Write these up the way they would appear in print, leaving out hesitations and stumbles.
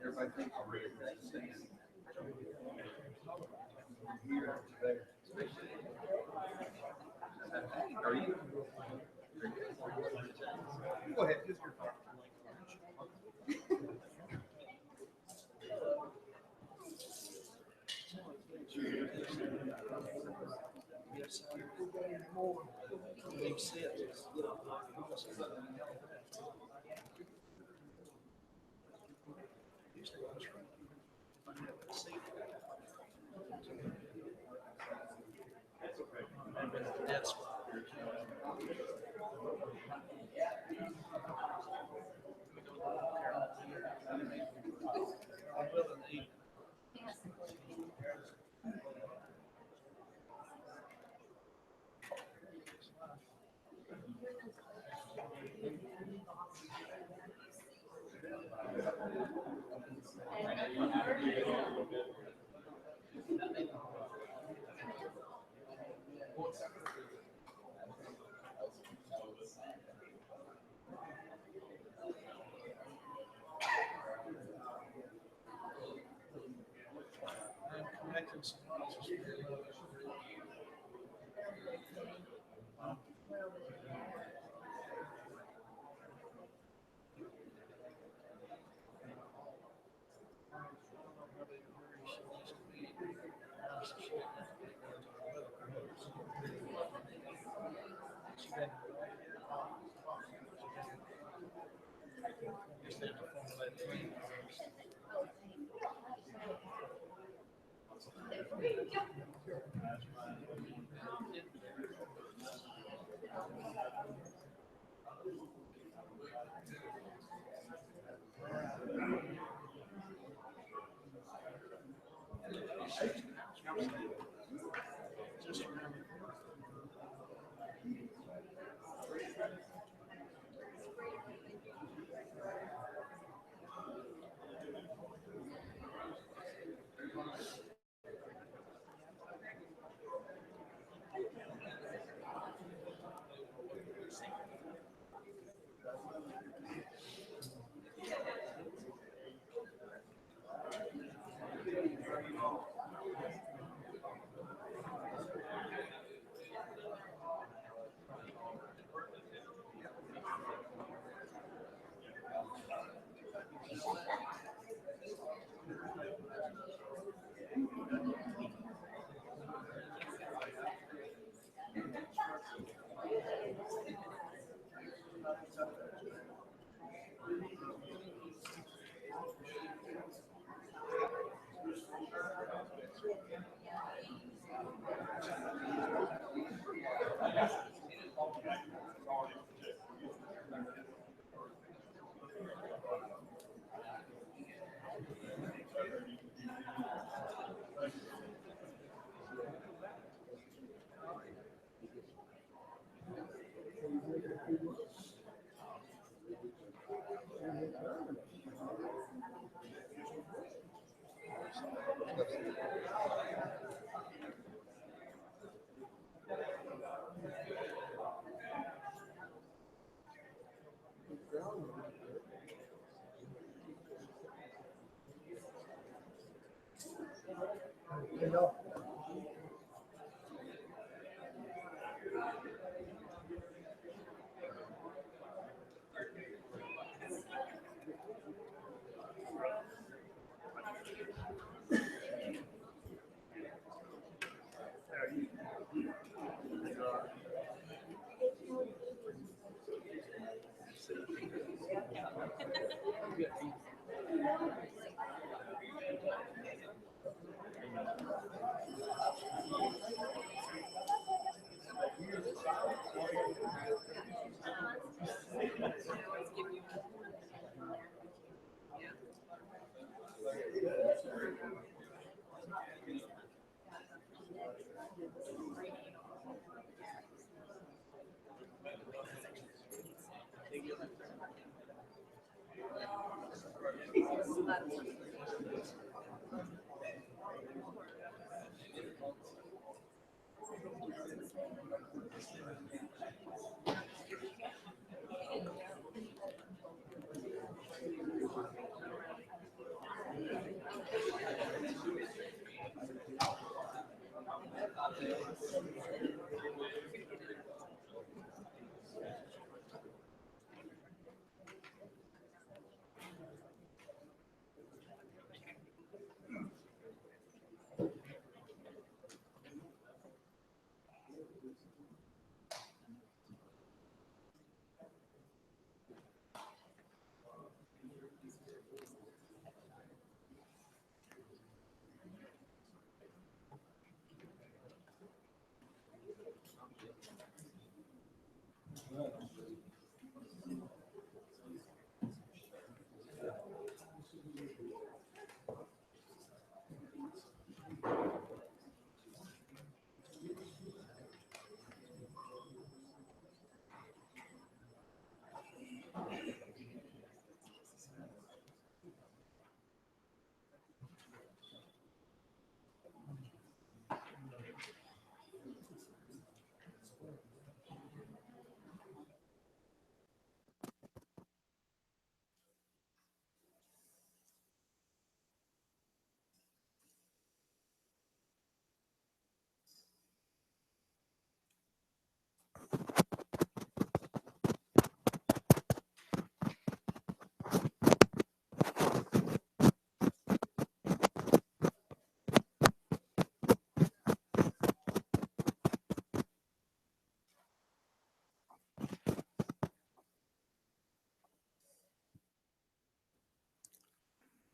Everybody thinks I'm ready for that stand. Are you? Go ahead, just your thought. That's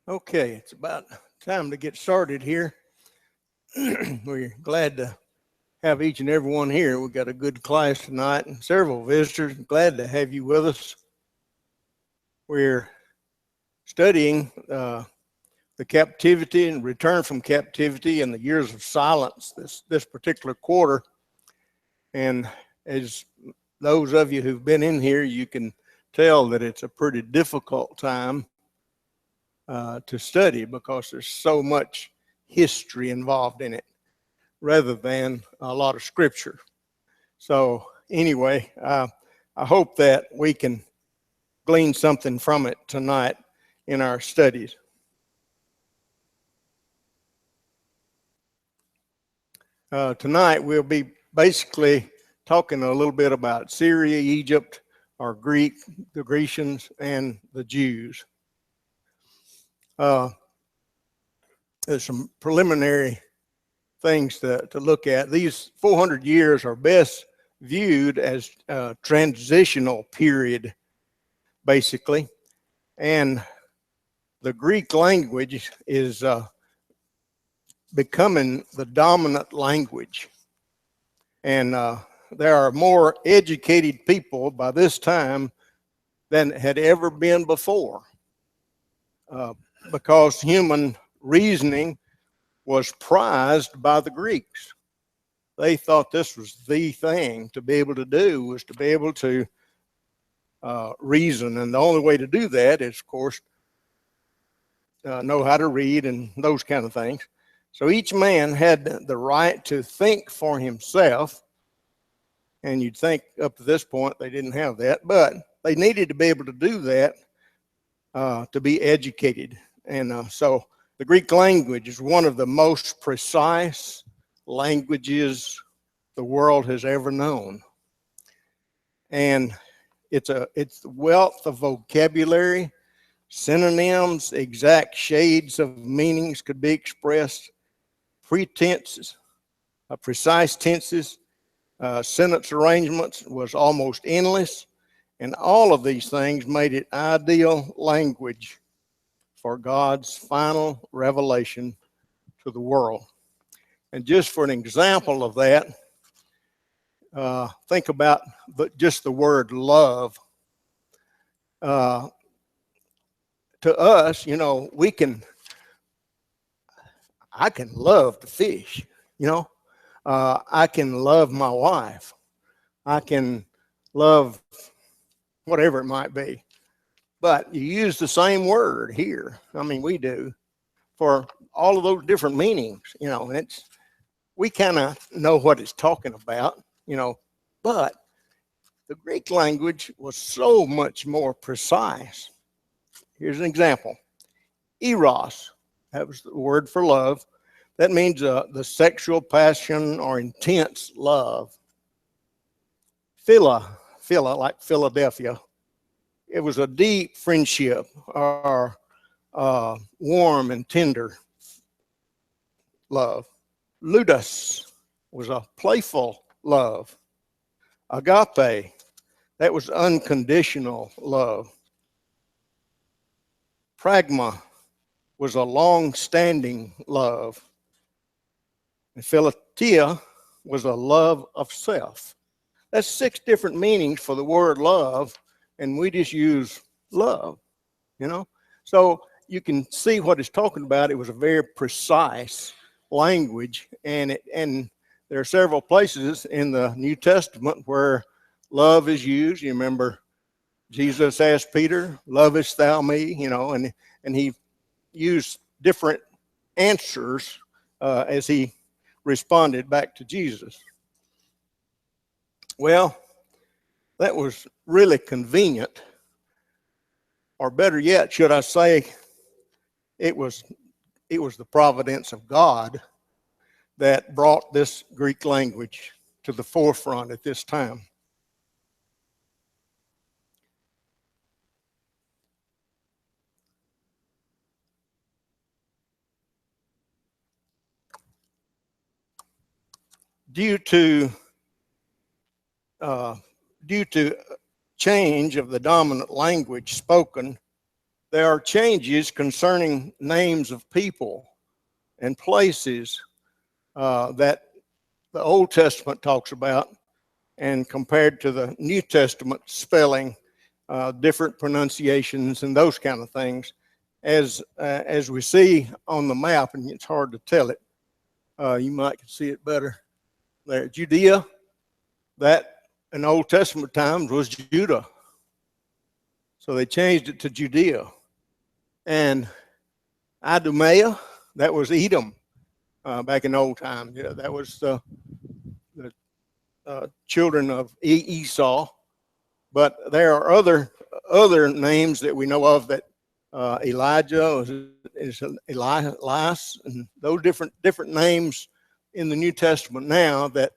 Okay, it's about time to get started here. We're glad to have each and every one here. We've got a good class tonight and several visitors. Glad to have you with us. We're studying the captivity and return from captivity and the years of silence this particular quarter. And as those of you who've been in here, you can tell that it's a pretty difficult time to study because there's so much history involved in it rather than a lot of scripture. So anyway, I hope that we can glean something from it tonight in our studies. Tonight we'll be basically talking a little bit about Syria, Egypt, or Greek, the Grecians, and the Jews. There's some preliminary things to look at. These 400 years are best viewed as a transitional period, basically. And the Greek language is becoming the dominant language. And there are more educated people by this time than had ever been before, because human reasoning was prized by the Greeks. They thought this was the thing to be able to do, was to be able to reason. And the only way to do that is, of course, know how to read and those kind of things. So each man had the right to think for himself. And you'd think up to this point they didn't have that, but they needed to be able to do that to be educated. And so the Greek language is one of the most precise languages the world has ever known. And it's the wealth of vocabulary, synonyms, exact shades of meanings could be expressed, pretenses, precise tenses, sentence arrangements was almost endless, and all of these things made it ideal language for God's final revelation to the world. And just for an example of that, think about just the word love. To us, I can love to fish, I can love my wife. I can love whatever it might be. But you use the same word here. I mean, we do for all of those different meanings, and we kind of know what it's talking about, but the Greek language was so much more precise. Here's an example. Eros, that was the word for love. That means the sexual passion or intense love. Phila, like Philadelphia. It was a deep friendship or warm and tender love. Ludus was a playful love. Agape, that was unconditional love. Pragma was a long-standing love. And Philatia was a love of self. That's 6 different meanings for the word love, and we just use love, So you can see what it's talking about. It was a very precise language, and there are several places in the New Testament where love is used. You remember Jesus asked Peter, "Lovest thou me?" And he used different answers as he responded back to Jesus. Well, that was really convenient, or better yet, should I say, it was the providence of God that brought this Greek language to the forefront at this time. Due to change of the dominant language spoken, there are changes concerning names of people and places that the Old Testament talks about, and compared to the New Testament spelling, different pronunciations and those kind of things. As we see on the map, and it's hard to tell it, you might see it better there. Judea, that in Old Testament times was Judah. So they changed it to Judea. And Idumea, that was Edom back in old times. Yeah, that was the children of Esau. But there are other names that we know of, that Elijah is Elias, and those different names in the New Testament now that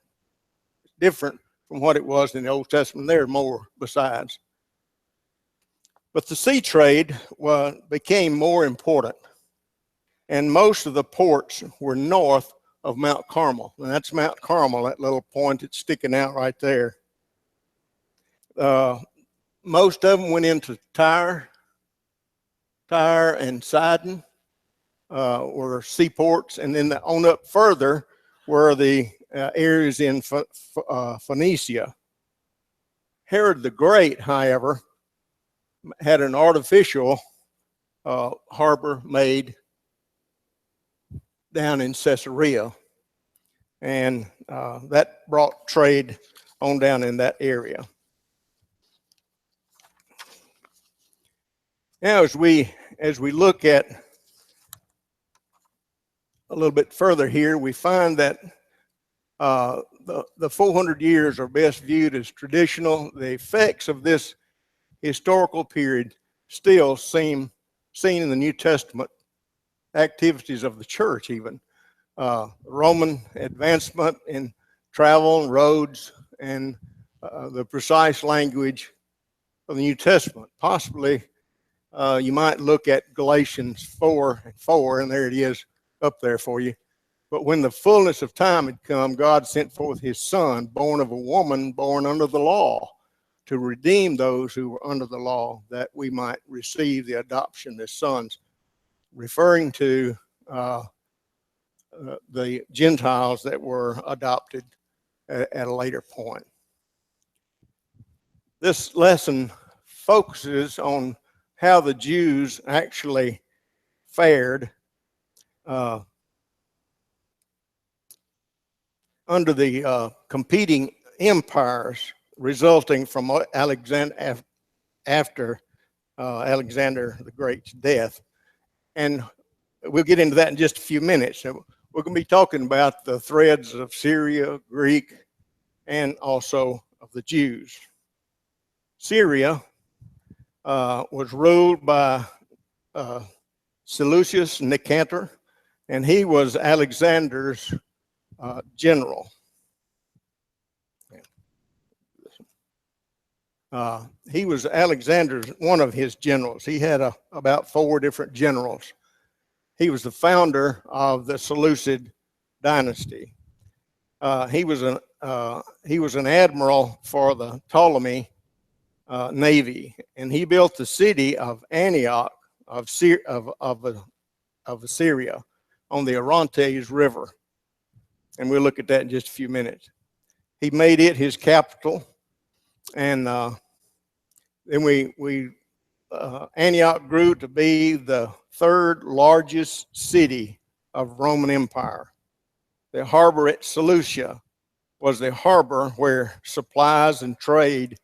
different from what it was in the Old Testament. There are more besides. But the sea trade became more important, and most of the ports were north of Mount Carmel. And that's Mount Carmel, that little point that's sticking out right there. Most of them went into Tyre and Sidon, were seaports, and then on up further were the areas in Phoenicia. Herod the Great, however, had an artificial harbor made down in Caesarea, and that brought trade on down in that area. Now, as we look at a little bit further here, we find that the 400 years are best viewed as traditional. The effects of this historical period still seem seen in the New Testament activities of the church, even Roman advancement in travel and roads and the precise language of the New Testament. Possibly you might look at Galatians 4:4, and there it is up there for you. But when the fullness of time had come, God sent forth his Son, born of a woman, born under the law, to redeem those who were under the law, that we might receive the adoption as sons, referring to the Gentiles that were adopted at a later point. This lesson focuses on how the Jews actually fared under the competing empires resulting from Alexander after Alexander the Great's death. And we'll get into that in just a few minutes. So we're going to be talking about the threads of Syria, Greek, and also of the Jews. Syria was ruled by Seleucus Nicanor, and he was Alexander's general. He was Alexander's, one of his generals. He had about 4 different generals. He was the founder of the Seleucid dynasty. He was an admiral for the Ptolemy navy, and he built the city of Antioch of Syria on the Orontes River. And we'll look at that in just a few minutes. He made it his capital, and then Antioch grew to be the 3rd largest city of Roman Empire. The harbor at Seleucia was the harbor where supplies and trade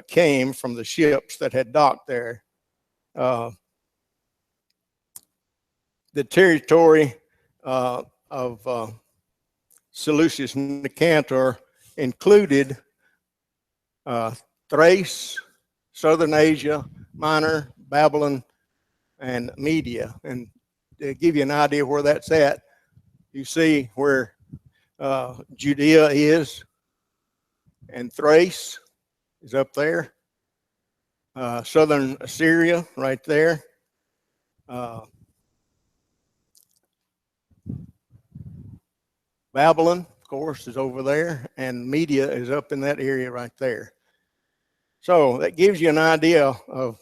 came from the ships that had docked there. The territory of Seleucus Nicanor included Thrace, Southern Asia, Minor, Babylon, and Media. And to give you an idea where that's at, you see where Judea is, and Thrace is up there. Southern Assyria right there. Babylon, of course, is over there, and Media is up in that area right there. So that gives you an idea of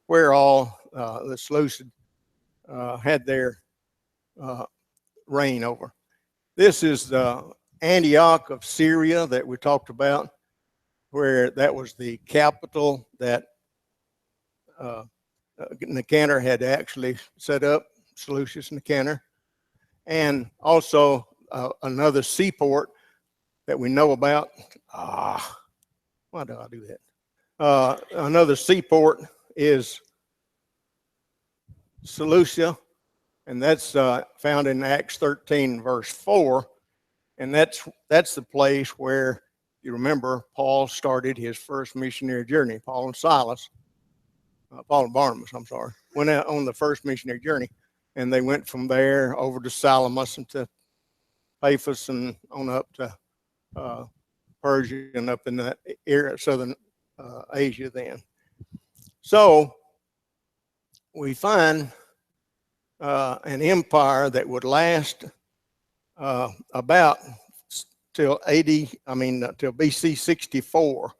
where all the Seleucid had their reign over. This is the Antioch of Syria that we talked about, where that was the capital that Nicanor had actually set up, Seleucus Nicanor, and also another seaport that we know about. Why do I do that? Another seaport is Seleucia, and that's found in Acts 13, verse 4, and that's the place where, you remember, Paul started his first missionary journey. Paul and Barnabas, went out on the first missionary journey, and they went from there over to Salamis and to Paphos and on up to Persia and up in that area, southern Asia then. So we find an empire that would last about till BC 64,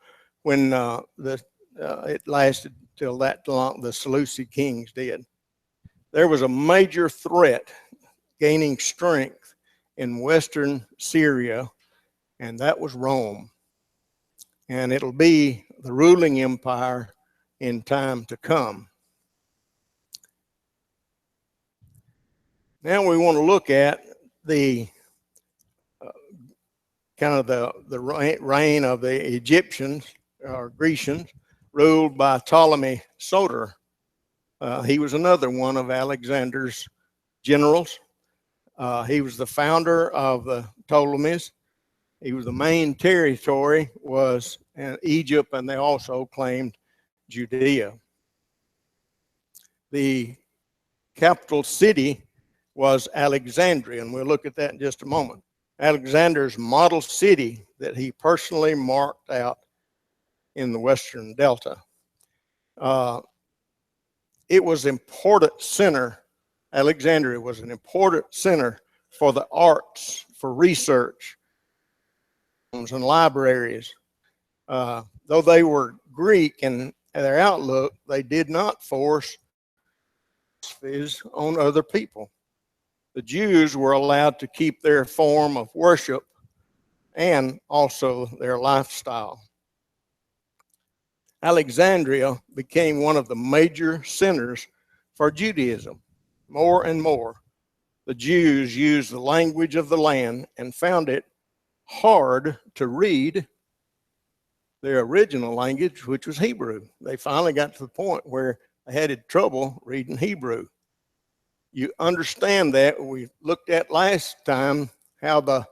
when it lasted till that long. The Seleucid kings did. There was a major threat gaining strength in western Syria, and that was Rome. And it'll be the ruling empire in time to come. Now we want to look at the kind of the reign of the Egyptians or Grecians, ruled by Ptolemy Soter. He was another one of Alexander's generals. He was the founder of the Ptolemies. He was the main territory was Egypt, and they also claimed Judea. The capital city was Alexandria, and we'll look at that in just a moment. Alexander's model city that he personally marked out in the Western Delta. It was an important center. Alexandria was an important center for the arts, for research, and libraries. Though they were Greek in their outlook, they did not force on other people. The Jews were allowed to keep their form of worship and also their lifestyle. Alexandria became one of the major centers for Judaism. More and more, the Jews used the language of the land and found it hard to read their original language, which was Hebrew. They finally got to the point where they had trouble reading Hebrew. You understand that. We looked at last time how the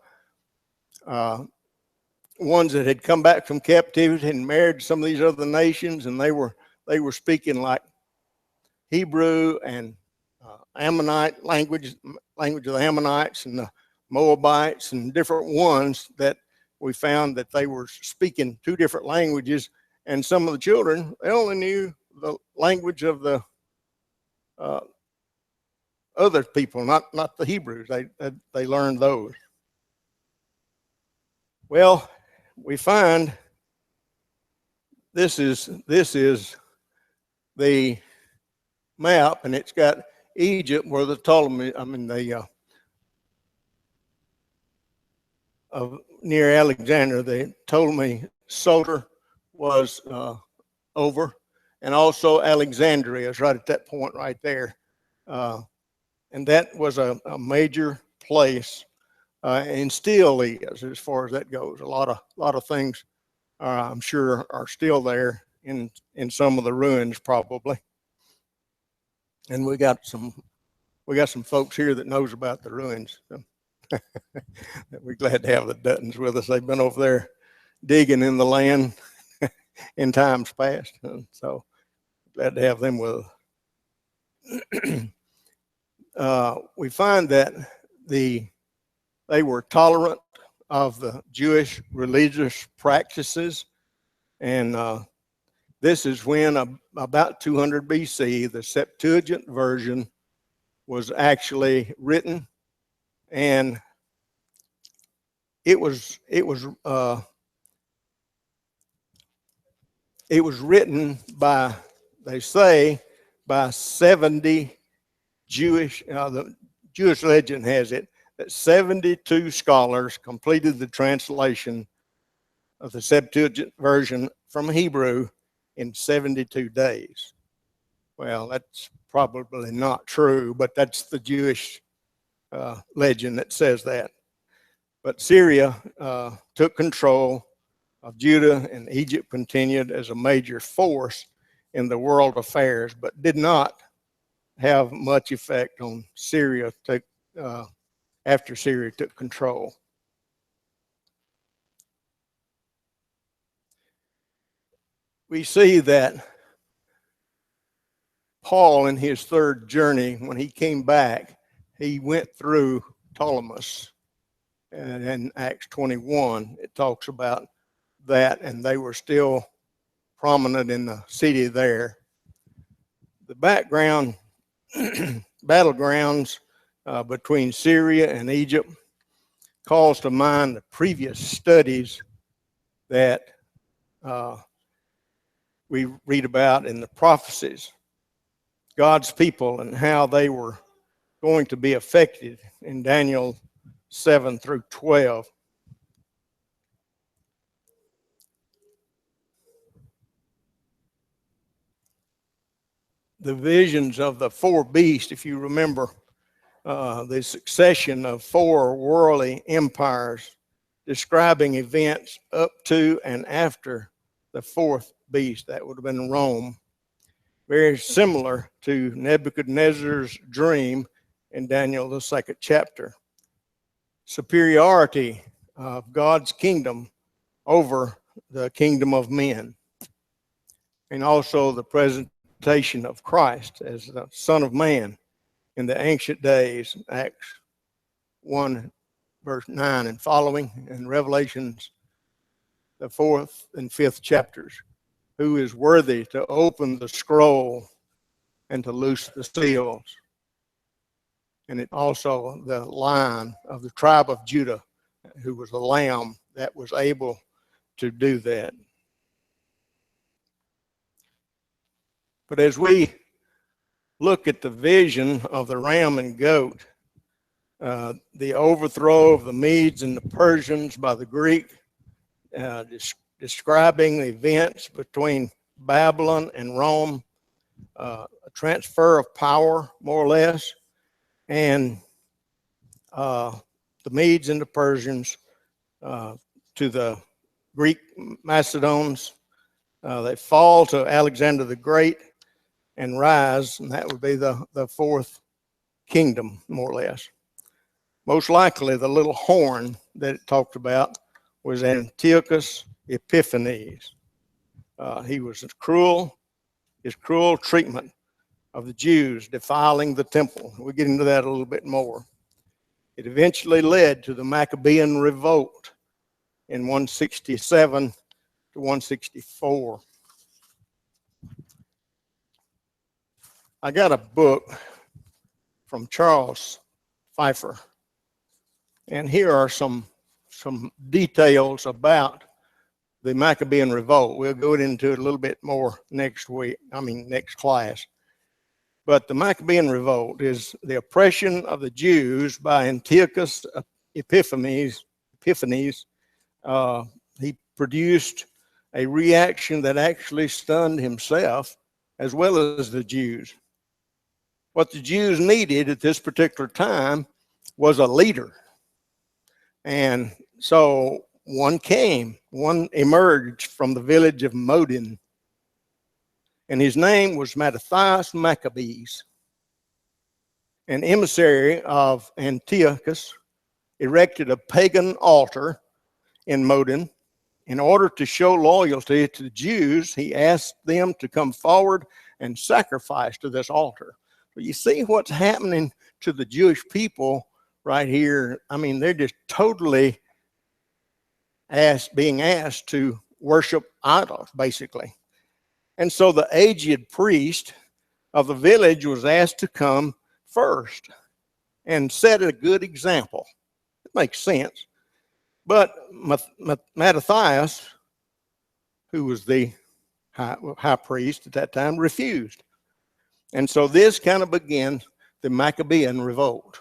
ones that had come back from captivity and married some of these other nations, and they were speaking like Hebrew and Ammonite language of the Ammonites and the Moabites and different ones that we found that they were speaking two different languages, and some of the children, they only knew the language of the other people, not the Hebrews. They learned those. Well, we find this is the map, and it's got Egypt where the Ptolemy, near Alexander, the Ptolemy Soter was over, and also Alexandria is right at that point right there. And that was a major place, and still is, as far as that goes. A lot of things, I'm sure, are still there in some of the ruins, probably. And we got some folks here that knows about the ruins. So we're glad to have the Duttons with us. They've been over there digging in the land in times past, and so glad to have them with us. We find that they were tolerant of the Jewish religious practices, and this is when about 200 BC, the Septuagint version was actually written, and it was written by, they say, by 70 Jewish. The Jewish legend has it that 72 scholars completed the translation of the Septuagint version from Hebrew in 72 days. Well, that's probably not true, but that's the Jewish legend that says that. But Syria took control of Judah, and Egypt continued as a major force in the world affairs, but did not have much effect on Syria after Syria took control. We see that Paul, in his third journey, when he came back, he went through Ptolemais. And in Acts 21, it talks about that, and they were still prominent in the city there. The background, battlegrounds between Syria and Egypt calls to mind the previous studies that we read about in the prophecies. God's people and how they were going to be affected in Daniel 7 through 12. The visions of the four beasts, if you remember, the succession of four worldly empires describing events up to and after the fourth beast, that would have been Rome. very similar to Nebuchadnezzar's dream in Daniel, the 2nd chapter. Superiority of God's kingdom over the kingdom of men, and also the presentation of Christ as the Son of Man in the ancient days, Acts 1, verse 9 and following, and Revelations, the 4th and 5th chapters, who is worthy to open the scroll and to loose the seals. And it also the Lion of the tribe of Judah, who was the Lamb that was able to do that. But as we look at the vision of the ram and goat, the overthrow of the Medes and the Persians by the Greek, describing the events between Babylon and Rome, a transfer of power, more or less, and the Medes and the Persians to the Greek Macedonians. They fall to Alexander the Great and rise, and that would be the 4th kingdom, more or less. Most likely, the little horn that it talked about was Antiochus Epiphanes. He was his cruel treatment of the Jews defiling the temple. We'll get into that a little bit more. It eventually led to the Maccabean revolt in 167 to 164. I got a book from Charles Pfeiffer, and here are some details about the Maccabean revolt. We'll go into it a little bit more next class. But the Maccabean revolt is the oppression of the Jews by Antiochus Epiphanes. He produced a reaction that actually stunned himself as well as the Jews. What the Jews needed at this particular time was a leader. And so one emerged from the village of Modin, and his name was Mattathias Maccabees. An emissary of Antiochus erected a pagan altar in Modin. In order to show loyalty to the Jews, he asked them to come forward and sacrifice to this altar. But you see what's happening to the Jewish people right here. I mean, they're just totally being asked to worship idols, basically. And so the aged priest of the village was asked to come first and set a good example. It makes sense. But Mattathias, who was the high priest at that time, refused. And so this kind of began the Maccabean revolt.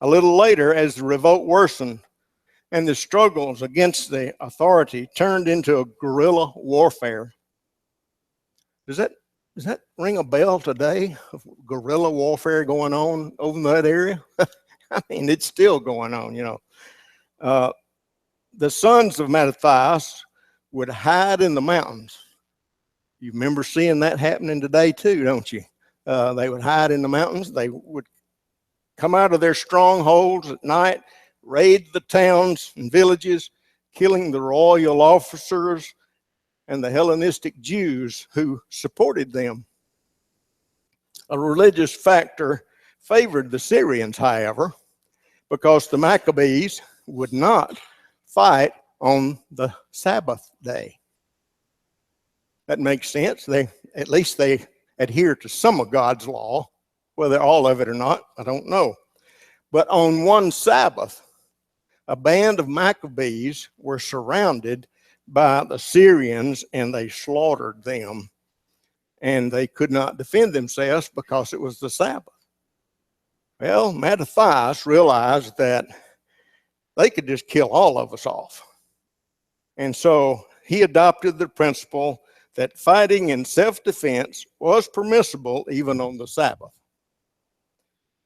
A little later, as the revolt worsened and the struggles against the authority turned into a guerrilla warfare. Does that ring a bell today of guerrilla warfare going on over in that area? I mean, it's still going on, you know. The sons of Mattathias would hide in the mountains. You remember seeing that happening today too, don't you? They would hide in the mountains. They would come out of their strongholds at night, raid the towns and villages, killing the royal officers and the Hellenistic Jews who supported them. A religious factor favored the Syrians, however, because the Maccabees would not fight on the Sabbath day. That makes sense. At least they adhere to some of God's law, whether all of it or not, I don't know. But on one Sabbath, a band of Maccabees were surrounded by the Syrians, and they slaughtered them, and they could not defend themselves because it was the Sabbath. Well, Mattathias realized that they could just kill all of us off. And so he adopted the principle that fighting in self-defense was permissible even on the Sabbath.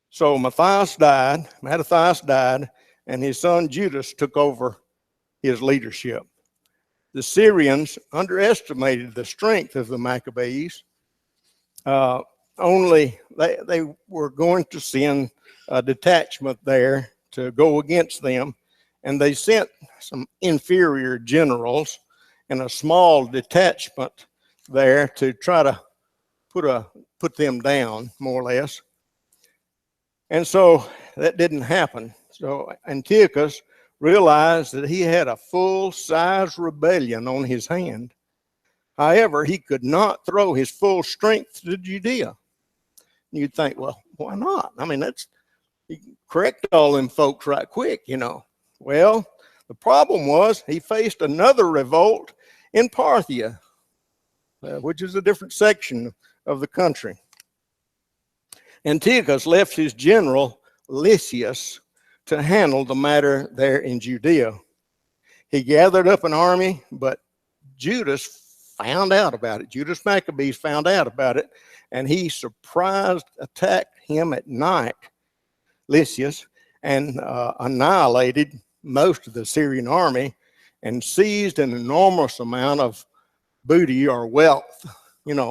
So Mattathias died, and his son Judas took over his leadership. The Syrians underestimated the strength of the Maccabees, Uh, only they were going to send a detachment there to go against them, and they sent some inferior generals and a small detachment there to try to put them down, more or less. And so that didn't happen. So Antiochus realized that he had a full-size rebellion on his hand. However, he could not throw his full strength to Judea. You'd think, well, why not? I mean, that's you correct all them folks right quick, you know. Well, the problem was he faced another revolt in Parthia, which is a different section of the country. Antiochus left his general Lysias to handle the matter there in Judea. He gathered up an army, but Judas found out about it. Judas Maccabees found out about it, and he surprised attacked him at night, Lysias, and annihilated most of the Syrian army and seized an enormous amount of booty or wealth,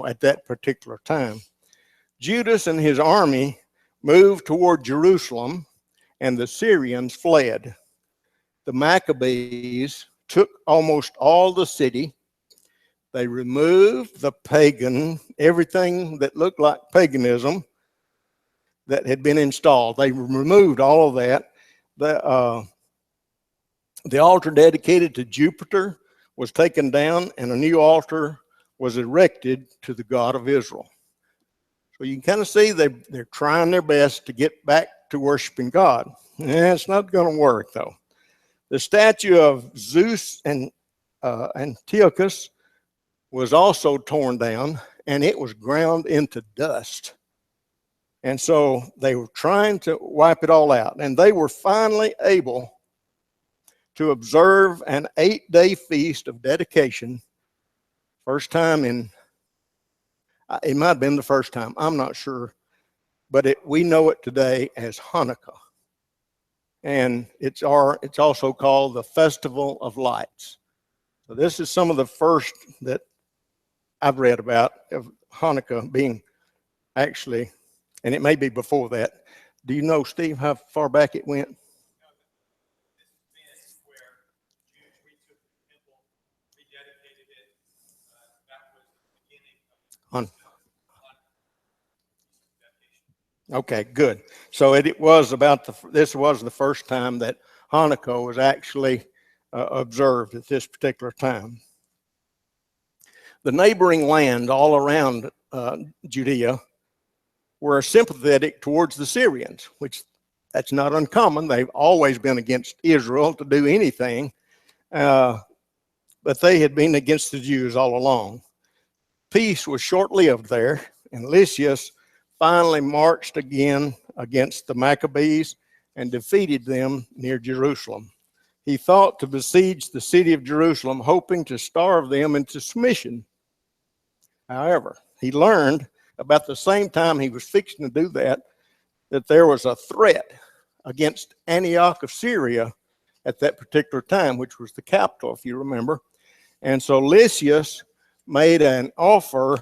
at that particular time. Judas and his army moved toward Jerusalem, and the Syrians fled. The Maccabees took almost all the city. They removed the everything that looked like paganism that had been installed. They removed all of that. The altar dedicated to Jupiter was taken down, and a new altar was erected to the God of Israel. So you can kind of see they're trying their best to get back to worshiping God. It's not going to work, though. The statue of Zeus and Antiochus was also torn down, and it was ground into dust. And so they were trying to wipe it all out. And they were finally able to observe an 8-day feast of dedication. First time it might have been the first time, I'm not sure. But we know it today as Hanukkah. And it's also called the Festival of Lights. So this is some of the first that I've read about of Hanukkah being actually, and it may be before that. Do you know, Steve, how far back it went? Okay, good. So it was this was the first time that Hanukkah was actually observed at this particular time. The neighboring land all around Judea were sympathetic towards the Syrians, which that's not uncommon. They've always been against Israel to do anything, but they had been against the Jews all along. Peace was short-lived there, and Lysias finally marched again against the Maccabees and defeated them near Jerusalem. He thought to besiege the city of Jerusalem, hoping to starve them into submission. However, he learned about the same time he was fixing to do that there was a threat against Antioch of Syria at that particular time, which was the capital, if you remember. And so Lysias made an offer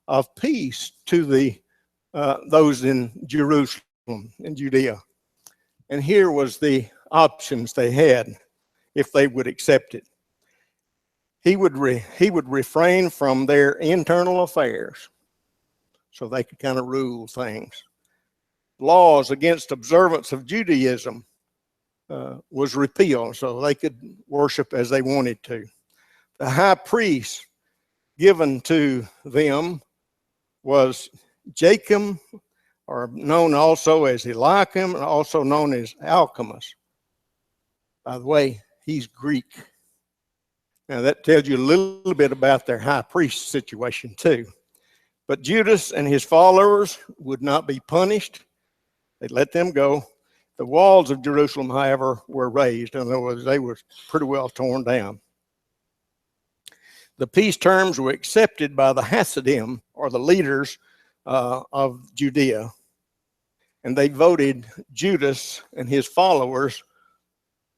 of peace to those in Jerusalem, in Judea. And here was the options they had if they would accept it. He would refrain from their internal affairs so they could kind of rule things. Laws against observance of Judaism was repealed so they could worship as they wanted to. The high priest given to them was Jacob, or known also as Eliakim, and also known as Alchemus. By the way, he's Greek. Now that tells you a little bit about their high priest situation too. But Judas and his followers would not be punished. They let them go. The walls of Jerusalem, however, were raised. In other words, they were pretty well torn down. The peace terms were accepted by the Hasidim, or the leaders of Judea, and they voted Judas and his followers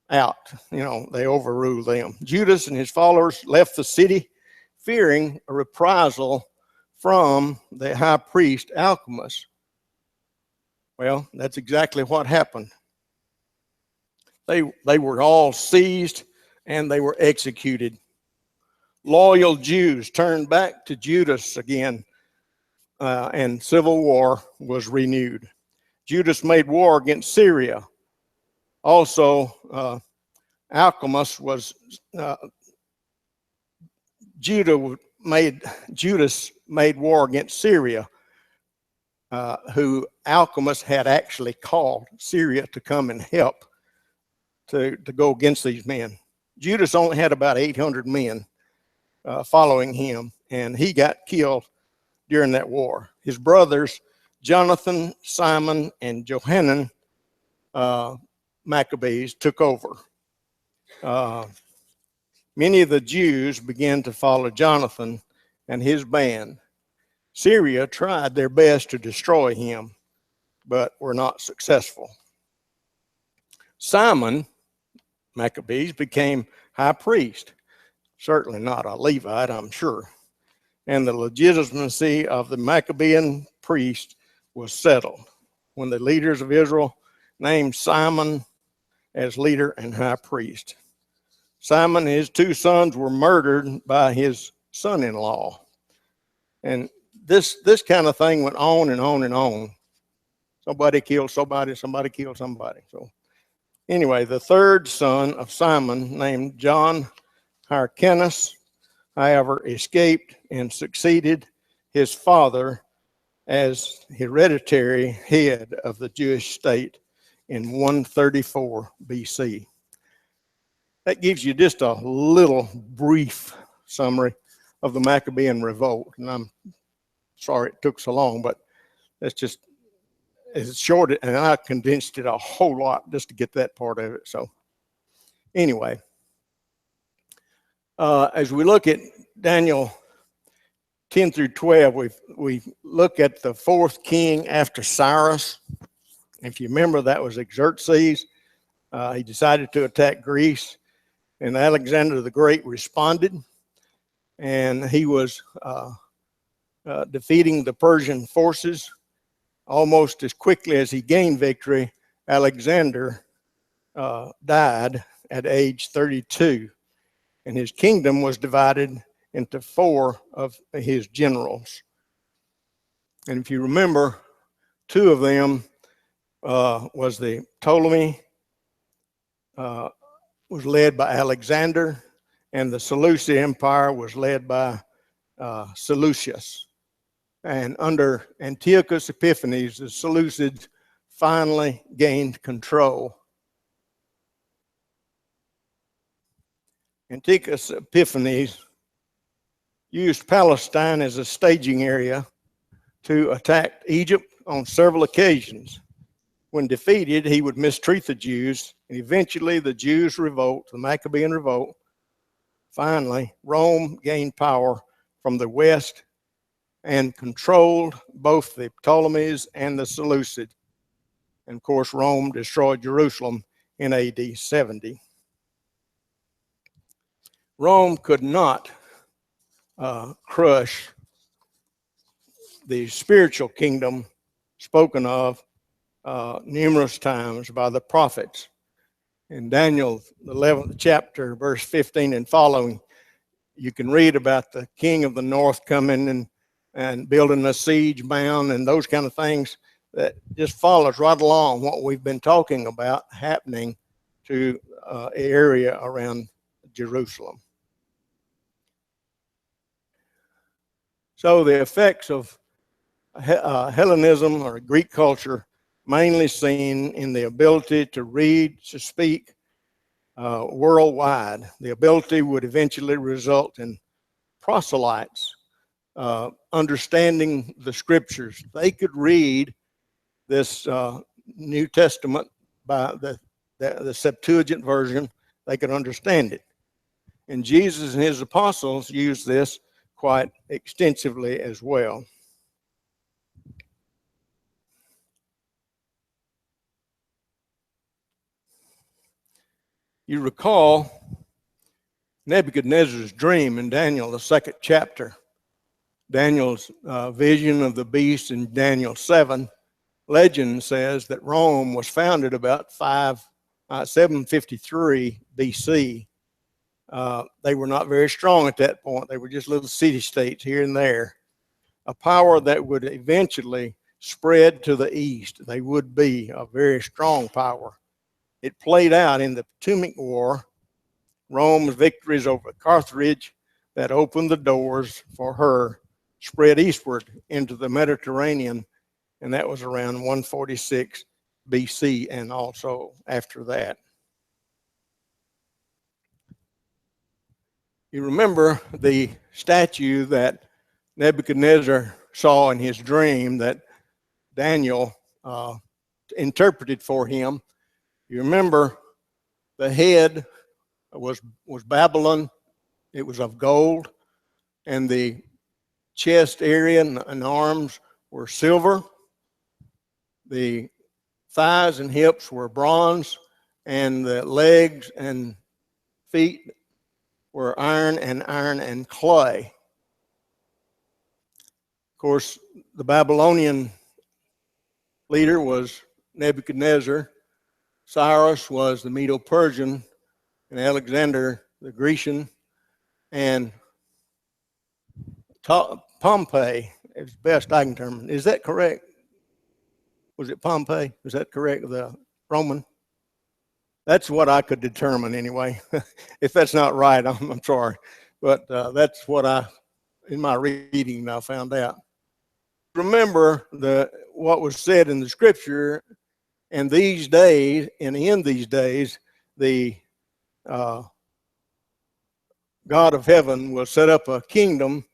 out. They overruled them. Judas and his followers left the city fearing a reprisal from the high priest Alchemist. Well, that's exactly what happened. They were all seized and they were executed. Loyal Jews turned back to Judas again, and civil war was renewed. Judas made war against Syria. Also, Alchemist was Judas made war against Syria, who Alchemist had actually called Syria to come and help to go against these men. Judas only had about 800 men following him, and he got killed during that war. His brothers, Jonathan, Simon, and Johanan Maccabees, took over. Many of the Jews began to follow Jonathan and his band. Syria tried their best to destroy him, but were not successful. Simon Maccabees became high priest, certainly not a Levite, I'm sure. And the legitimacy of the Maccabean priest was settled when the leaders of Israel named Simon as leader and high priest. Simon and his two sons were murdered by his son-in-law. And this kind of thing went on and on and on. Somebody killed somebody, somebody killed somebody. So anyway, the third son of Simon, named John Hyrcanus, however, escaped and succeeded his father as hereditary head of the Jewish state in 134 BC. That gives you just a little brief summary of the Maccabean revolt. And I'm sorry it took so long, but it's short, and I condensed it a whole lot just to get that part of it. So anyway, as we look at Daniel 10 through 12, we look at the fourth king after Cyrus. If you remember, that was Xerxes. He decided to attack Greece, and Alexander the Great responded, and he was defeating the Persian forces. Almost as quickly as he gained victory, Alexander died at age 32, and his kingdom was divided into four of his generals. And if you remember, two of them was the Ptolemy, was led by Alexander, and the Seleucid Empire was led by Seleucus. And under Antiochus Epiphanes, the Seleucids finally gained control. Antiochus Epiphanes used Palestine as a staging area to attack Egypt on several occasions. When defeated, he would mistreat the Jews, and eventually the Jews' revolt, the Maccabean revolt. Finally, Rome gained power from the west and controlled both the Ptolemies and the Seleucids. And of course, Rome destroyed Jerusalem in AD 70. Rome could not crush the spiritual kingdom spoken of numerous times by the prophets. In Daniel, the 11th chapter, verse 15 and following, you can read about the king of the north coming and building a siege mound and those kind of things that just follows right along what we've been talking about happening to an area around Jerusalem. So the effects of Hellenism or Greek culture mainly seen in the ability to read, to speak worldwide. The ability would eventually result in proselytes understanding the scriptures. They could read this New Testament by the Septuagint version. They could understand it. And Jesus and his apostles used this quite extensively as well. You recall Nebuchadnezzar's dream in Daniel, the 2nd chapter. Daniel's vision of the beast in Daniel 7, legend says that Rome was founded about 753 BC. They were not very strong at that point. They were just little city-states here and there. A power that would eventually spread to the east. They would be a very strong power. It played out in the Punic War, Rome's victories over Carthage that opened the doors for her spread eastward into the Mediterranean, and that was around 146 BC and also after that. You remember the statue that Nebuchadnezzar saw in his dream that Daniel interpreted for him. You remember the head was Babylon. It was of gold, and the chest area and arms were silver. The thighs and hips were bronze, and the legs and feet were iron and clay. Of course, the Babylonian leader was Nebuchadnezzar. Cyrus was the Medo-Persian, and Alexander the Grecian, and Pompey, as best I can determine. Is that correct? Was it Pompey? Is that correct? The Roman? That's what I could determine anyway. If that's not right, I'm sorry. But that's what in my reading, I found out. Remember what was said in the scripture, and these days, and in these days, the God of heaven will set up a kingdom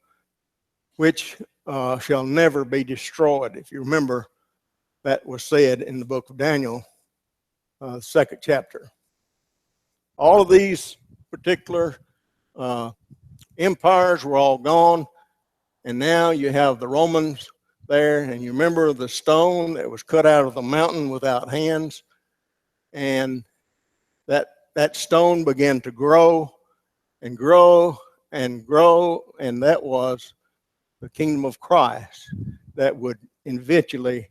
which shall never be destroyed. If you remember, that was said in the book of Daniel, second chapter. All of these particular empires were all gone, and now you have the Romans there, and you remember the stone that was cut out of the mountain without hands, and that stone began to grow and grow and grow, and that was the kingdom of Christ that would eventually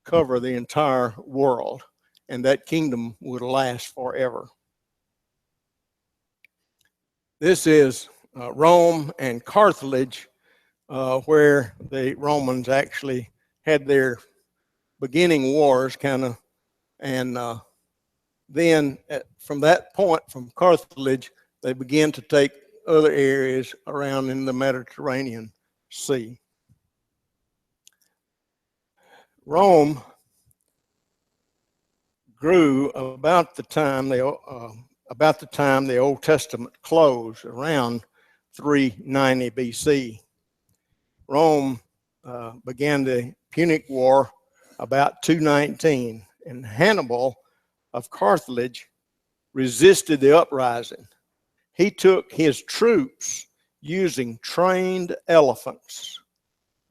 cover the entire world, and that kingdom would last forever. This is Rome and Carthage, where the Romans actually had their beginning wars, kind of, and then from that point, from Carthage, they began to take other areas around in the Mediterranean Sea. Rome grew about the time the Old Testament closed, around 390 BC. Rome began the Punic War about 219, and Hannibal of Carthage resisted the uprising. He took his troops using trained elephants.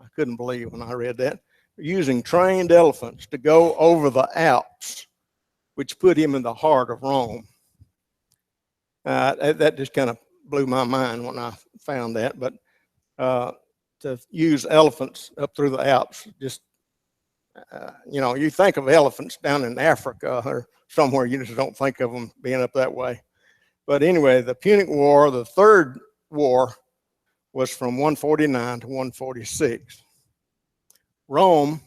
I couldn't believe when I read that. Using trained elephants to go over the Alps, which put him in the heart of Rome. That just kind of blew my mind when I found that. But to use elephants up through the Alps, just, you think of elephants down in Africa or somewhere, you just don't think of them being up that way. But anyway, the Punic War, the third war, was from 149 to 146. Rome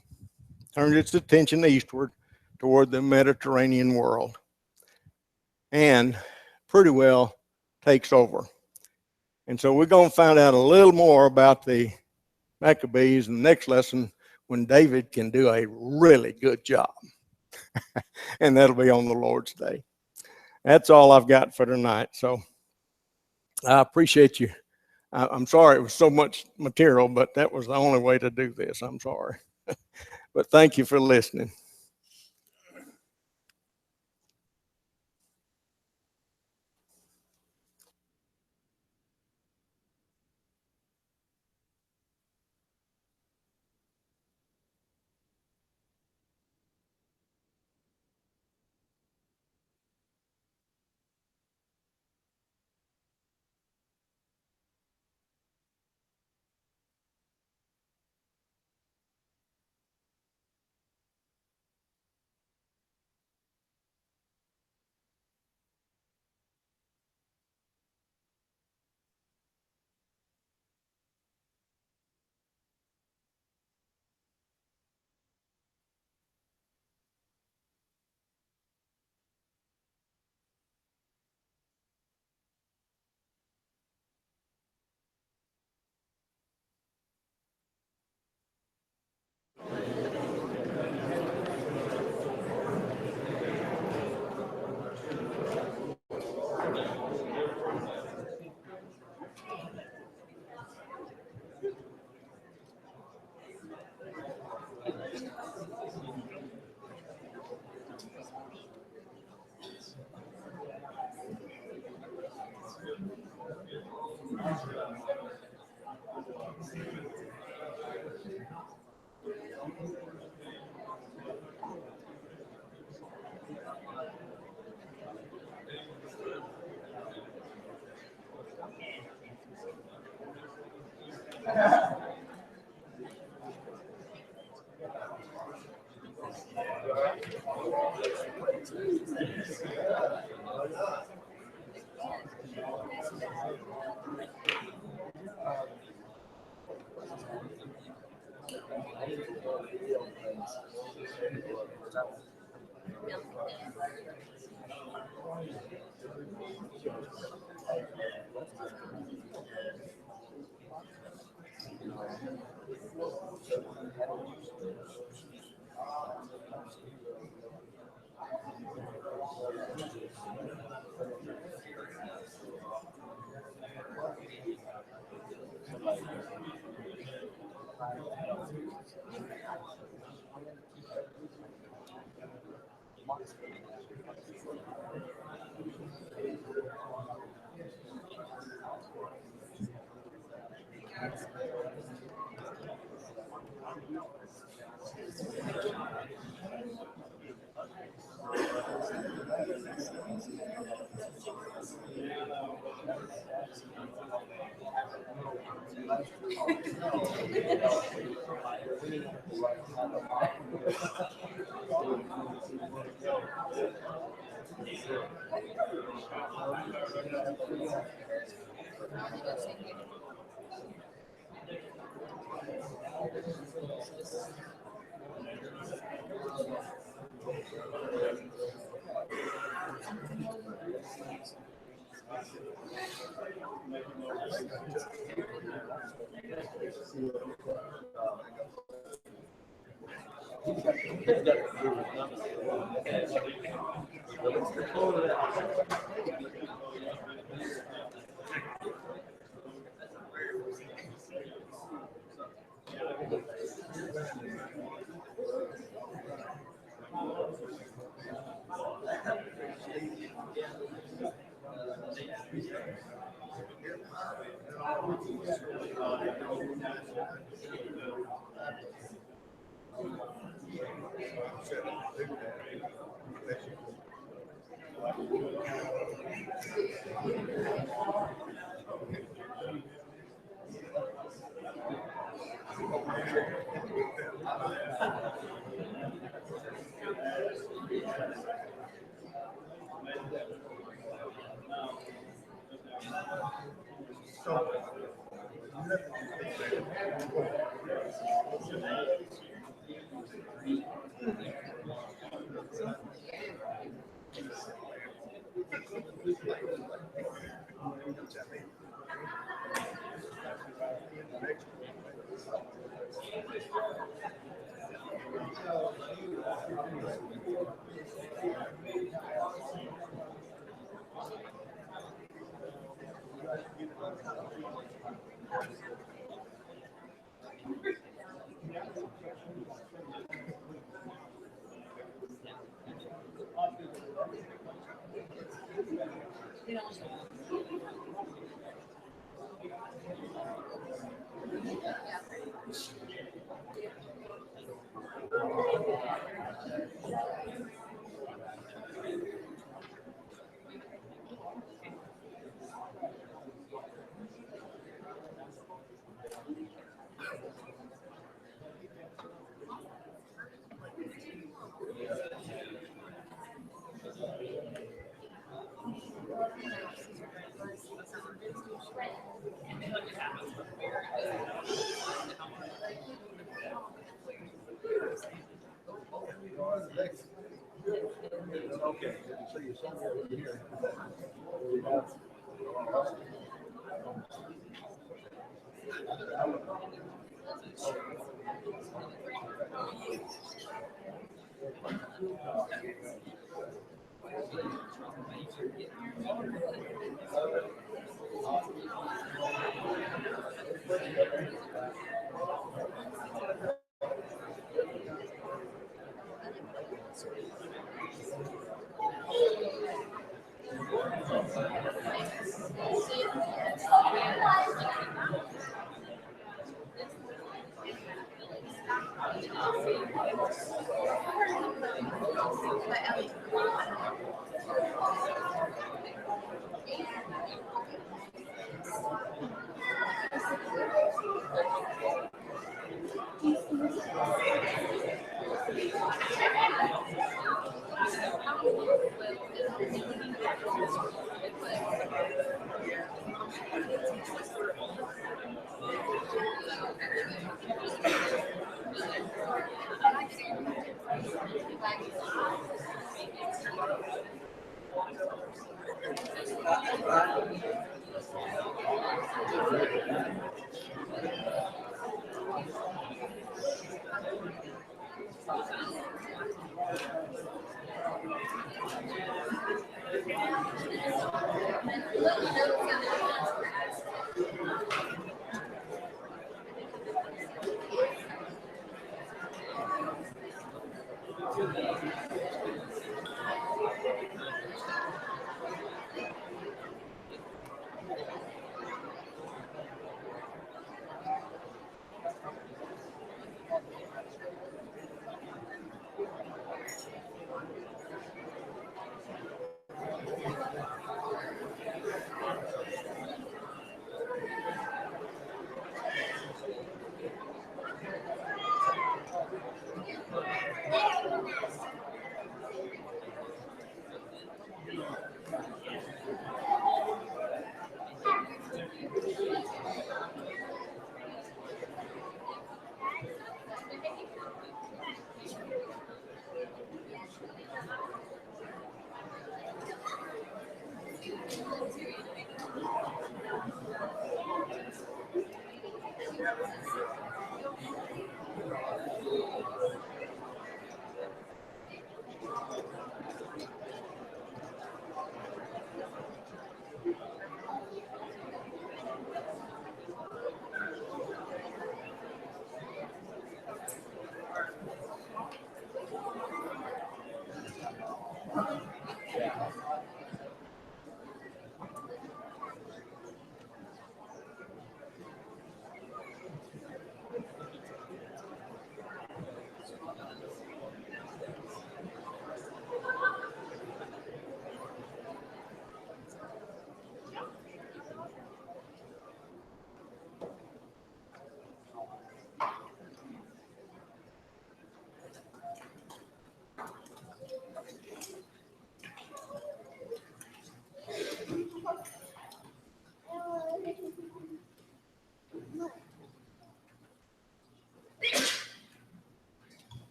turned its attention eastward toward the Mediterranean world and pretty well takes over. And so we're going to find out a little more about the Maccabees in the next lesson when David can do a really good job. And that'll be on the Lord's Day. That's all I've got for tonight. So I appreciate you. I'm sorry it was so much material, but that was the only way to do this. I'm sorry. But thank you for listening.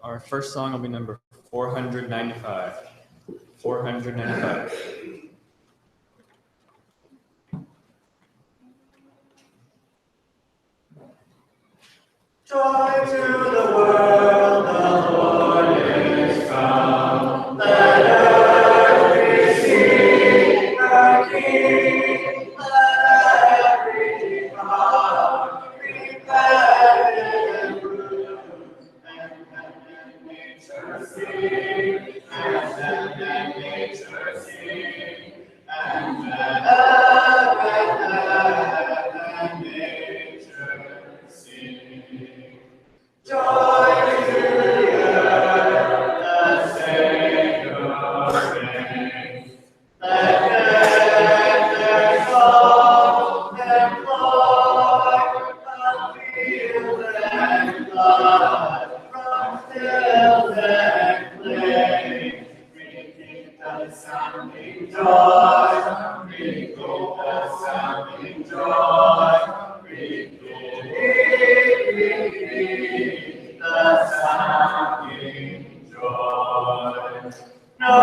Our first song will be number 495. 495. Joy to the world, the Lord is come. Let earth receive her King. Let every heart prepare and prove. And nature sing, and nature sing, and nature sing. Joy to the earth, the Savior reigns. Let their song employ a field and flood from field and plain. Repeat the sounding joy, repeat the sounding joy, repeat the sounding joy. No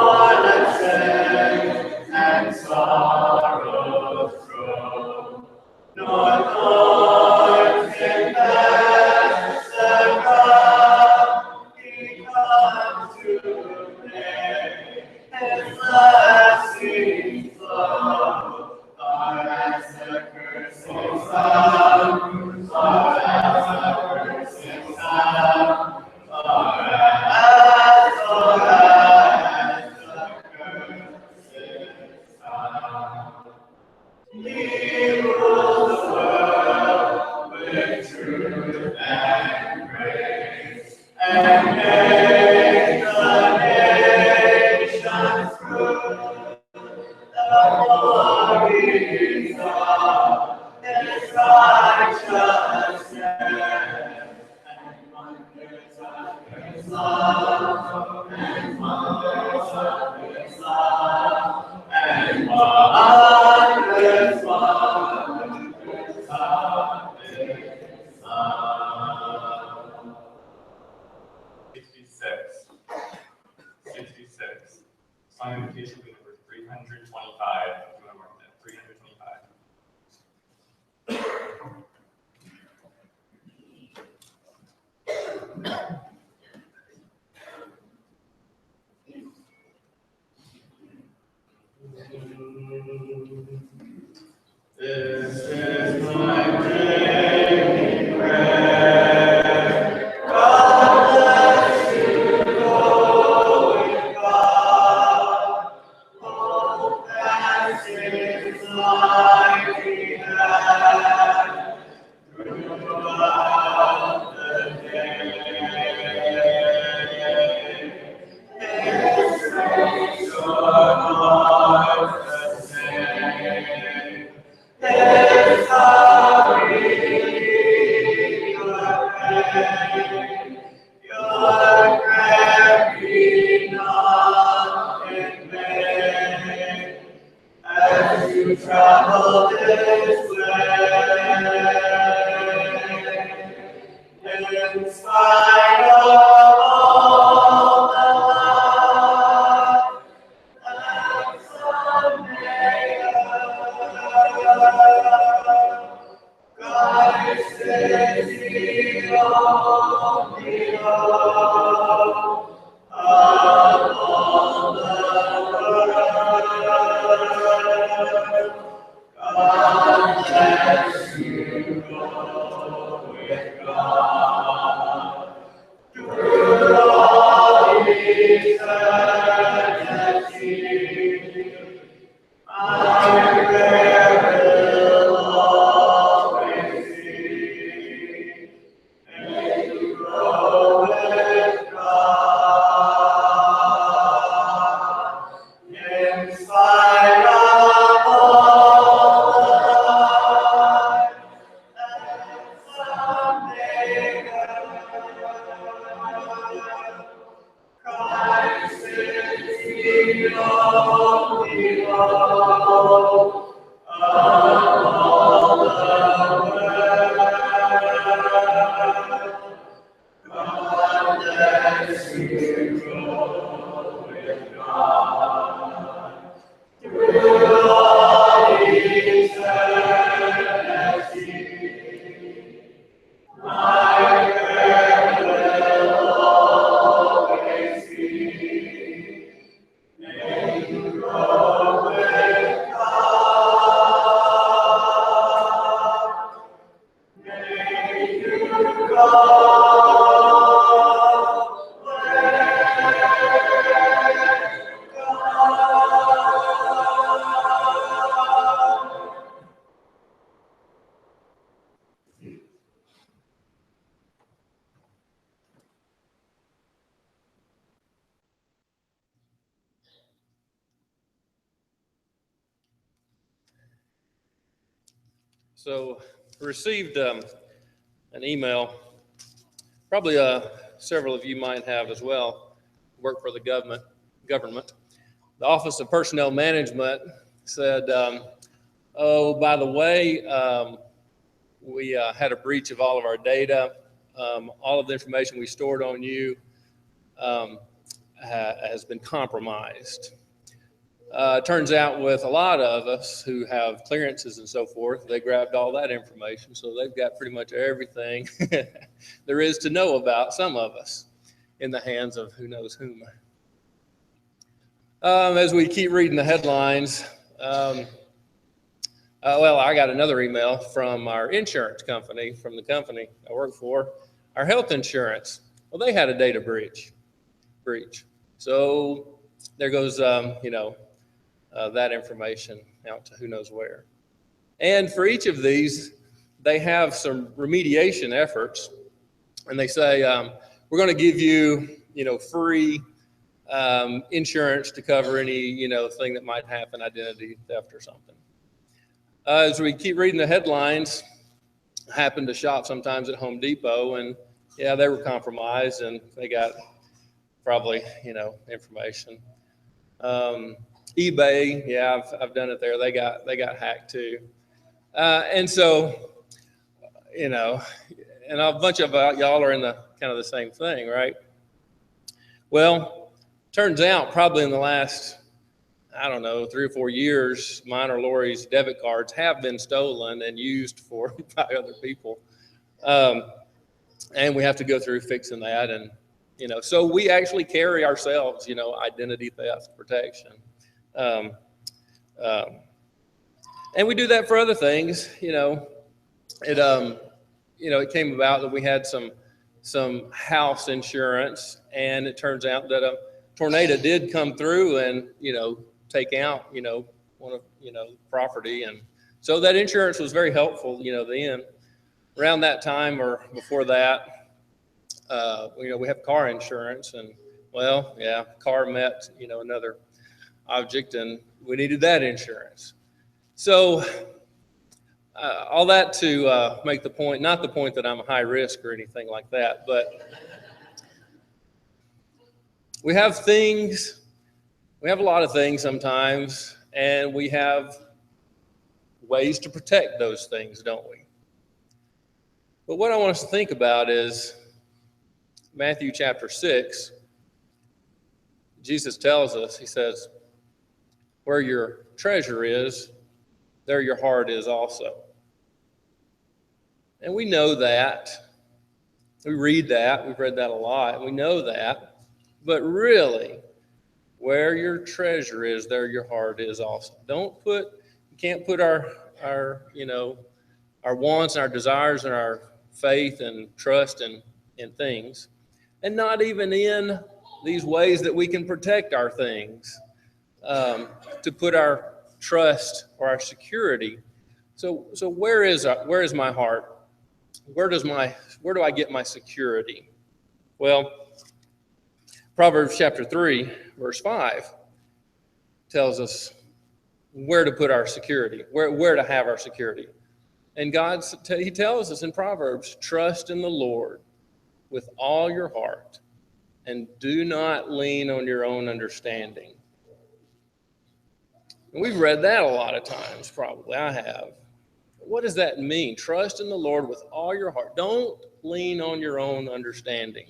one ascends and sorrows grow, nor thorns infest the ground. He comes to pay his blessings flow, far as the cursing sun, far as the cursing sun, far as the cursing sun. He rules the world with truth and grace, and makes the nations prove the glory of His righteousness, and wonders of His love, and wonders of His love, and wonders of His love. 66. 66. Song invitation will be number 325. If you want to mark that, 325. This is my daily prayer. God bless you, going God. Hold fast His mighty hand throughout the day. His strength your heart sustain. His power relieve your pain. Your prayer be not in vain as you travel this way. In spite of all the light that some may have, Christ is the only hope of all the world. God bless you, go with God through all eternity. My prayer will always be, may you grow with God. In spite of all the light that some may have, Christ is the only hope of all the world. God bless you, go with God through all eternity. My prayer will always be, may you grow with God. May you go So received an email, probably several of you might have as well, work for the government. The Office of Personnel Management said, oh, by the way, we had a breach of all of our data. All of the information we stored on you has been compromised. Turns out with a lot of us who have clearances and so forth, they grabbed all that information, so they've got pretty much everything there is to know about some of us in the hands of who knows whom. As we keep reading the headlines, well, I got another email from our insurance company, from the company I work for, our health insurance. Well, they had a data breach. So there goes, that information out to who knows where. And for each of these, they have some remediation efforts. And they say, we're going to give you, free insurance to cover any, thing that might happen, identity theft or something. As we keep reading the headlines, I happened to shop sometimes at Home Depot, and yeah, they were compromised and they got probably, information. eBay, yeah, I've done it there. They got hacked too. And so, and a bunch of y'all are in the kind of the same thing, right? Well, turns out probably in the last, 3 or 4 years, mine or Lori's debit cards have been stolen and used by other people. And we have to go through fixing that. And, so we actually carry ourselves, identity theft protection. And we do that for other things, it came about that we had some house insurance, and it turns out that a tornado did come through and, take out, one of, property. And so that insurance was very helpful, then. Around that time or before that, we have car insurance, and car met, another object, and we needed that insurance. So all that to make the point, not the point that I'm high risk or anything like that, but we have a lot of things sometimes, and we have ways to protect those things, don't we? But what I want us to think about is Matthew chapter 6. Jesus tells us, he says, where your treasure is, there your heart is also. And we know that. We read that. We've read that a lot. We know that. But really, where your treasure is, there your heart is also. You can't put our wants and our desires and our faith and trust in things, and not even in these ways that we can protect our things, to put our trust or our security. So where is my heart? Where do I get my security? Well, Proverbs chapter 3, verse 5 tells us where to put our security, where to have our security. And he tells us in Proverbs, trust in the Lord with all your heart and do not lean on your own understanding. And we've read that a lot of times, probably. I have. What does that mean? Trust in the Lord with all your heart. Don't lean on your own understanding.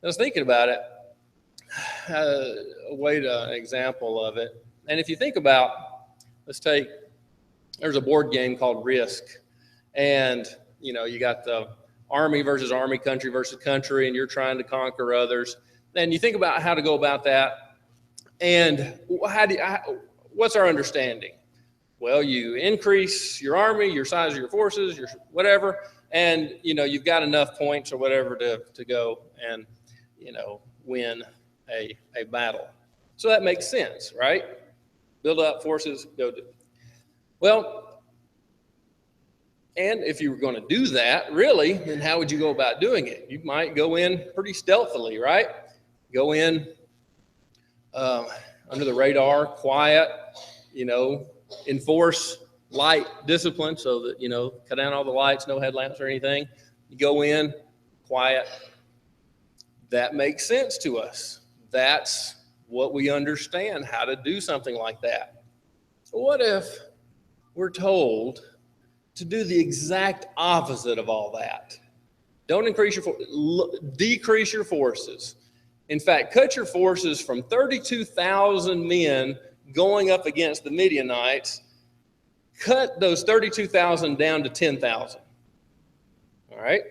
I was thinking about it, an example of it. And if you think about, there's a board game called Risk. And, you got the army versus army, country versus country, and you're trying to conquer others. And you think about how to go about that. And what's our understanding? Well, you increase your army, your size of your forces, your whatever, and, you've got enough points or whatever to go and, win a battle. So that makes sense, right? Build up forces, go do. Well, and if you were going to do that, really, then how would you go about doing it? You might go in pretty stealthily, right? Go in under the radar, quiet, enforce light discipline so that, cut down all the lights, no headlamps or anything. You go in, quiet. That makes sense to us. That's what we understand, how to do something like that. So what if we're told to do the exact opposite of all that? Don't decrease your forces. In fact, cut your forces from 32,000 men going up against the Midianites. Cut those 32,000 down to 10,000. All right?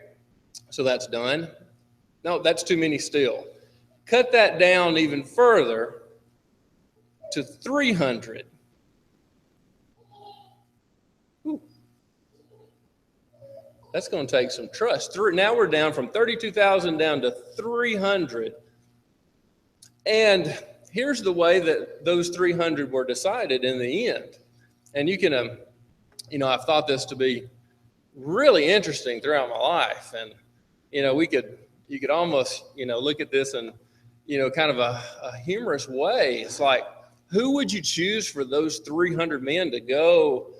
So that's done. No, that's too many still. Cut that down even further to 300. Ooh. That's going to take some trust. Now we're down from 32,000 down to 300. And here's the way that those 300 were decided in the end. And you can I've thought this to be really interesting throughout my life. And, you could almost, look at this in, kind of a humorous way. It's like, who would you choose for those 300 men to go,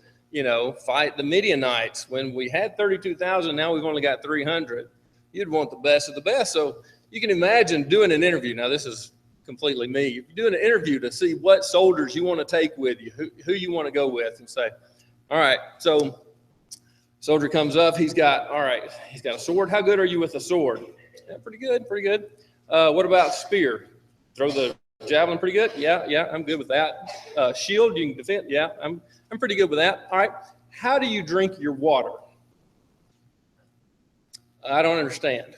fight the Midianites when we had 32,000, now we've only got 300? You'd want the best of the best. So you can imagine doing an interview. Now, this is completely me. If you're doing an interview to see what soldiers you want to take with you, who you want to go with, and say, all right, so soldier comes up, he's got a sword. How good are you with a sword? Yeah, pretty good. What about spear? Throw the javelin pretty good? Yeah, I'm good with that. Shield, you can defend? Yeah, I'm pretty good with that. All right, how do you drink your water? I don't understand.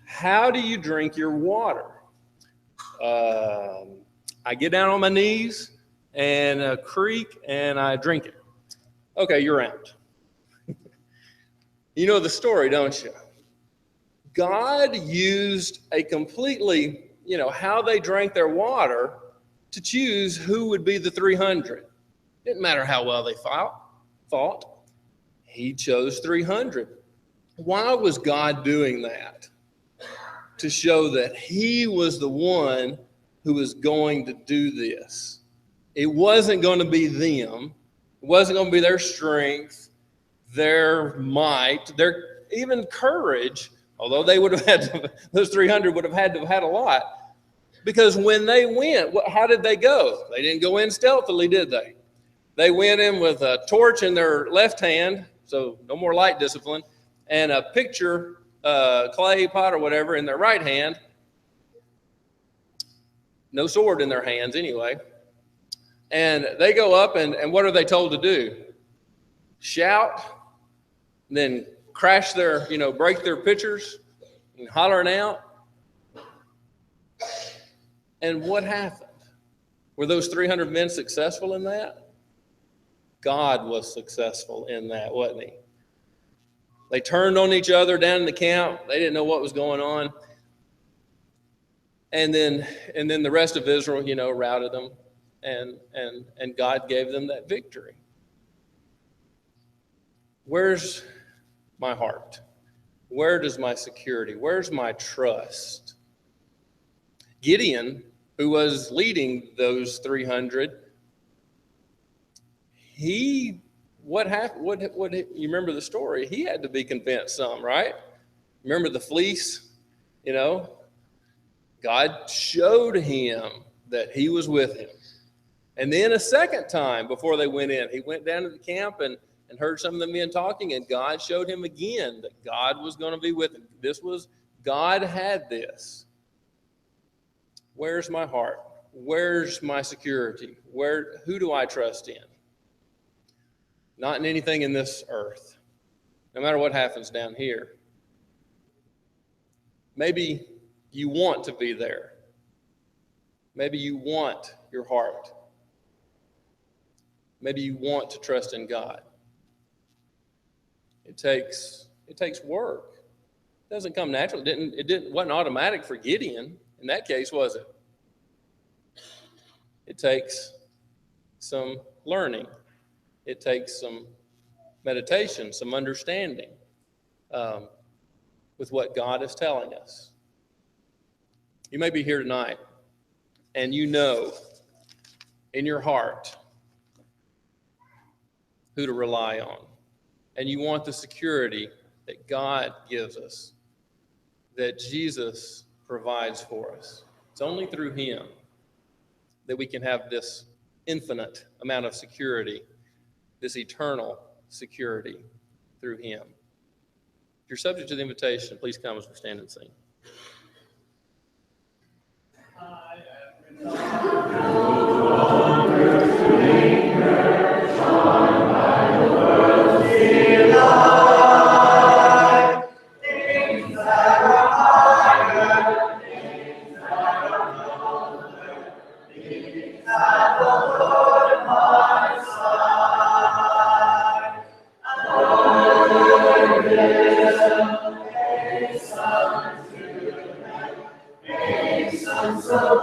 How do you drink your water? I get down on my knees and a creek and I drink it. Okay, you're out. You know the story, don't you? God used a completely, how they drank their water to choose who would be the 300. Didn't matter how well they fought. He chose 300. Why was God doing that? To show that he was the one who was going to do this. It wasn't going to be them. It wasn't going to be their strength, their might, their even courage, although they would have had to, those 300 would have had to have had a lot. Because when they went, how did they go? They didn't go in stealthily, did they? They went in with a torch in their left hand, so no more light discipline, and a pitcher, clay pot or whatever in their right hand. No sword in their hands anyway. And they go up, and what are they told to do? Shout, then crash their, break their pitchers and hollering out. And what happened? Were those 300 men successful in that? God was successful in that, wasn't he? They turned on each other down in the camp. They didn't know what was going on. And then the rest of Israel, routed them, and God gave them that victory. Where's my heart? Where does my security? Where's my trust? Gideon, who was leading those 300, what happened? You remember the story? He had to be convinced some, right? Remember the fleece? God showed him that he was with him. And then a second time before they went in, he went down to the camp and heard some of the men talking, and God showed him again that God was going to be with him. God had this. Where's my heart? Where's my security? Who do I trust in? Not in anything in this earth, no matter what happens down here. Maybe you want to be there. Maybe you want your heart. Maybe you want to trust in God. It takes work. It doesn't come natural. It wasn't automatic for Gideon in that case, was it? It takes some learning. It takes some meditation, some understanding with what God is telling us. You may be here tonight and you know in your heart who to rely on. And you want the security that God gives us, that Jesus provides for us. It's only through him that we can have this infinite amount of security, this eternal security through him. If you're subject to the invitation, please come as we stand and sing. So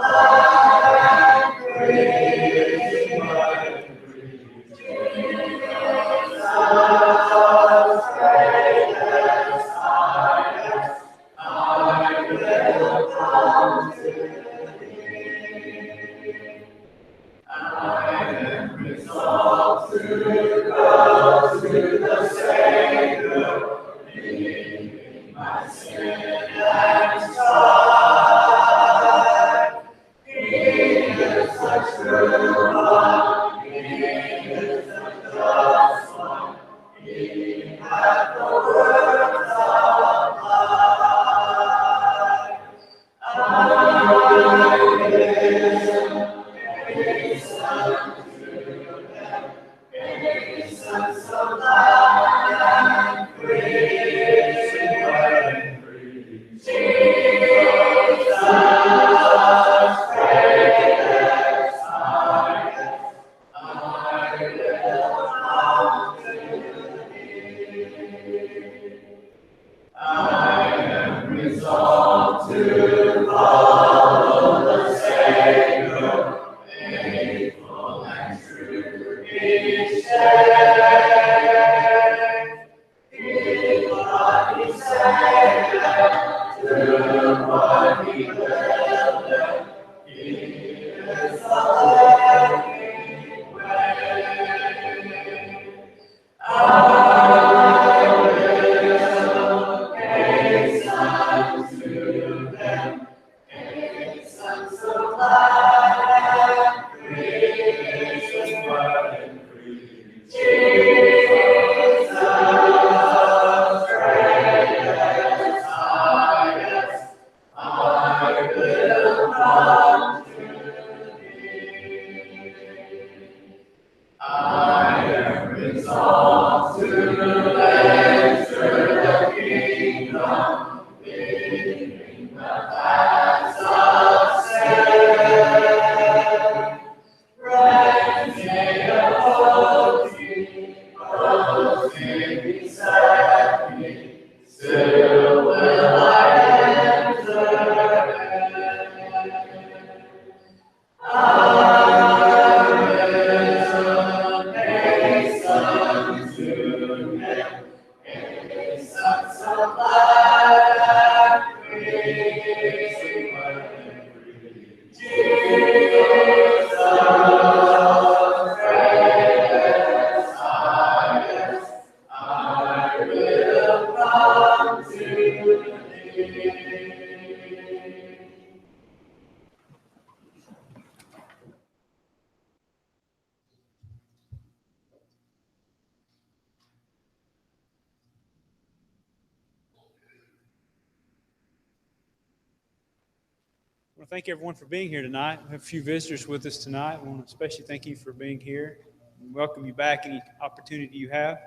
I want to thank everyone for being here tonight. We have a few visitors with us tonight. I want to especially thank you for being here and welcome you back any opportunity you have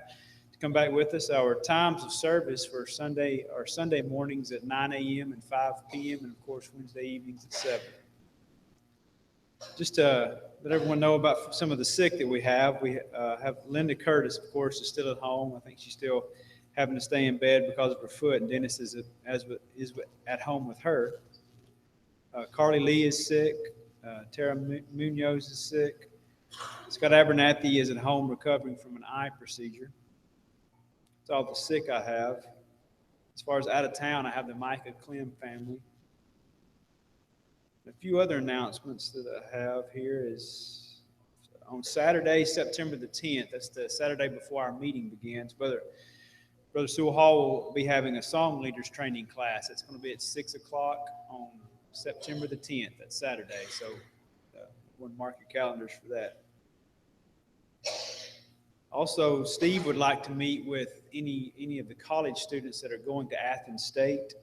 to come back with us. Our times of service for Sunday are Sunday mornings at 9 a.m. and 5 p.m. and, of course, Wednesday evenings at 7. Just to let everyone know about some of the sick that we have have Linda Curtis, of course, is still at home. I think she's still having to stay in bed because of her foot, and Dennis is at home with her. Carly Lee is sick. Tara Munoz is sick. Scott Abernathy is at home recovering from an eye procedure. That's all the sick I have. As far as out of town, I have the Micah Clem family. A few other announcements that I have here is on Saturday, September the 10th, that's the Saturday before our meeting begins, Brother Sewell Hall will be having a song leaders training class. It's going to be at 6 o'clock on September the 10th, that's Saturday, so everyone mark your calendars for that. Also, Steve would like to meet with any of the college students that are going to Athens State.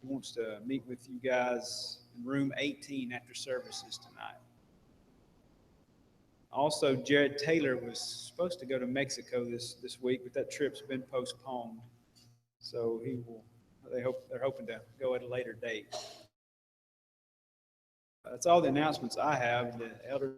He wants to meet with you guys in room 18 after services tonight. Also, Jared Taylor was supposed to go to Mexico this week, but that trip's been postponed. So they're hoping to go at a later date. That's all the announcements I have. The elders